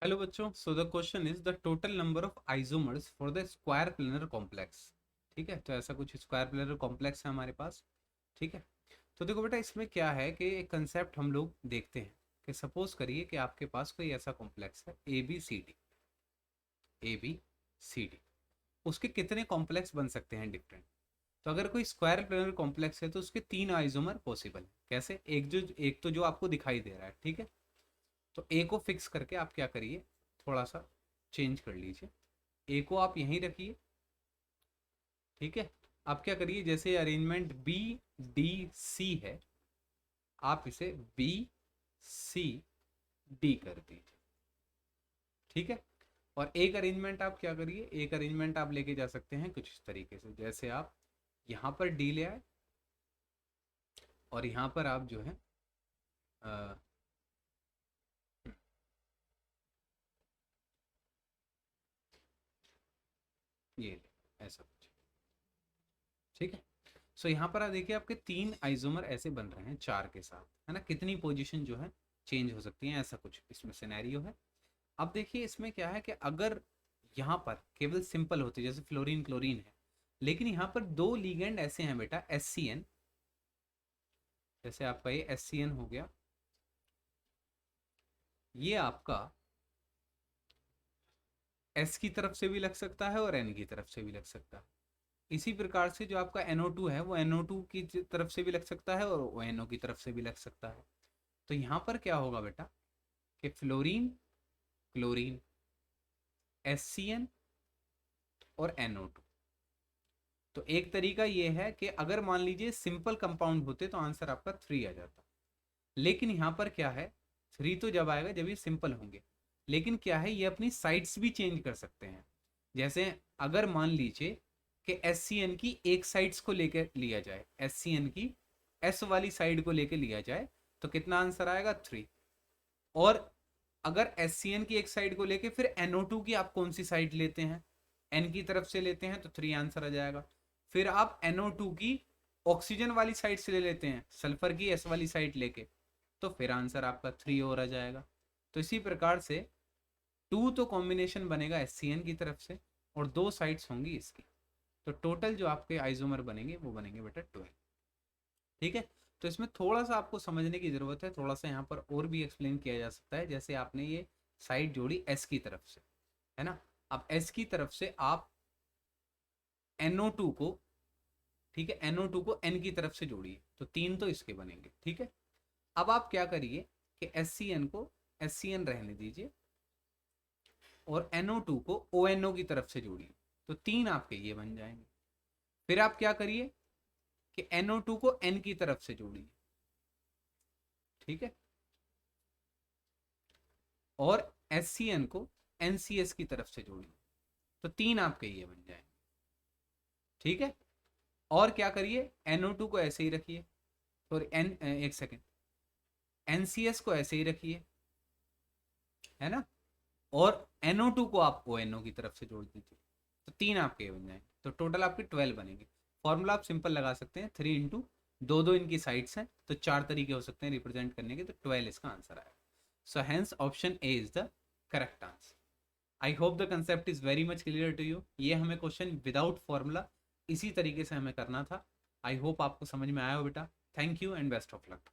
Hello बच्चों, so the question is the total number of isomers for the square planar complex. ठीक है, तो ऐसा कुछ स्क्वायर प्लेनर कॉम्प्लेक्स है हमारे पास। ठीक है, तो देखो बेटा, इसमें क्या है कि एक कंसेप्ट हम लोग देखते हैं कि सपोज करिए कि आपके पास कोई ऐसा कॉम्प्लेक्स है ए बी सी डी। उसके कितने कॉम्प्लेक्स बन सकते हैं डिफरेंट। तो अगर कोई स्क्वायर प्लेनर कॉम्प्लेक्स है तो उसके तीन आइसोमर पॉसिबल है। कैसे? एक तो जो आपको दिखाई दे रहा है, ठीक है। तो ए को फिक्स करके आप क्या करिए, थोड़ा सा चेंज कर लीजिए। ए को आप यहीं रखिए, ठीक है। आप क्या करिए, जैसे अरेंजमेंट बी डी सी है, आप इसे बी सी डी कर दीजिए, ठीक है। और एक अरेंजमेंट आप क्या करिए, एक अरेंजमेंट आप लेके जा सकते हैं कुछ इस तरीके से, जैसे आप यहाँ पर डी ले आए और यहाँ पर आप जो है अ, ये ले, ऐसा कुछ, ठीक है। सो यहाँ पर आप देखिए, आपके तीन आइसोमर ऐसे बन रहे हैं चार के साथ, है ना। कितनी पोजीशन जो है चेंज हो सकती है, ऐसा कुछ इसमें सिनेरियो है। अब देखिए इसमें क्या है कि अगर यहाँ पर केवल सिंपल होते, जैसे फ्लोरीन क्लोरीन है, लेकिन यहाँ पर दो लीगेंड ऐसे हैं बेटा, SCN, जैसे आपका ये SCN हो गया, ये आपका S की तरफ से भी लग सकता है और N की तरफ से भी लग सकता है। इसी प्रकार से जो आपका NO2 है वो NO2 की तरफ से भी लग सकता है और ONO की तरफ से भी लग सकता है। तो यहाँ पर क्या होगा बेटा कि फ्लोरीन क्लोरीन SCN और NO2। तो एक तरीका ये है कि अगर मान लीजिए सिंपल कंपाउंड होते तो आंसर आपका 3 आ जाता, लेकिन यहाँ पर क्या है, 3 तो जब आएगा जब ये सिंपल होंगे। लेकिन क्या है, ये अपनी साइड्स भी चेंज कर सकते हैं। जैसे अगर मान लीजिए कि SCN की एक साइड्स को लेकर लिया जाए, SCN की S वाली साइड को लेकर लिया जाए, तो कितना आंसर आएगा, 3। और अगर SCN की एक साइड को लेके फिर NO2 की आप कौन सी साइड लेते हैं, N की तरफ से लेते हैं तो 3 आंसर आ जाएगा। फिर आप NO2 की ऑक्सीजन वाली साइड से ले लेते हैं, सल्फर की S वाली साइड लेके, तो फिर आंसर आपका 3 और आ जाएगा। तो इसी प्रकार से 2 तो कॉम्बिनेशन बनेगा SCN की तरफ से और दो साइड्स होंगी इसकी। तो टोटल जो आपके आइसोमर बनेंगे वो बनेंगे बेटा 12। ठीक है, तो इसमें थोड़ा सा आपको समझने की ज़रूरत है, थोड़ा सा यहाँ पर और भी एक्सप्लेन किया जा सकता है। जैसे आपने ये साइड जोड़ी S की तरफ से, है ना। अब S की तरफ से आप NO2 को, ठीक है, NO2 को N की तरफ से जोड़िए, तो 3 तो इसके बनेंगे, ठीक है। अब आप क्या करिए कि SCN को SCN रहने दीजिए और NO2 को ONO की तरफ से जोड़िए, तो 3 आपके ये बन जाएंगे। फिर आप क्या करिए कि NO2 को N की तरफ से जोड़िए, ठीक है, और SCN को NCS की तरफ से जोड़िए, तो 3 आपके ये बन जाएंगे, ठीक है। और क्या करिए, NO2 को ऐसे ही रखिए, और एक सेकेंड, NCS को ऐसे ही रखिए, है ना। और NO2 को आप ONO की तरफ से जोड़ दीजिए, तो 3 आपके ये बन जाएंगे। तो टोटल आपके 12 बनेंगे। फॉर्मूला आप सिंपल लगा सकते हैं, 3 इंटू दो दो इनकी साइड्स हैं, तो 4 तरीके हो सकते हैं रिप्रेजेंट करने के, तो 12 इसका आंसर आएगा। So hence option A is the correct answer. I hope the concept is very much clear to you. ये हमें क्वेश्चन विदाउट फॉर्मूला इसी तरीके से हमें करना था। आई होप आपको समझ में आया हो बेटा। Thank you and best of luck.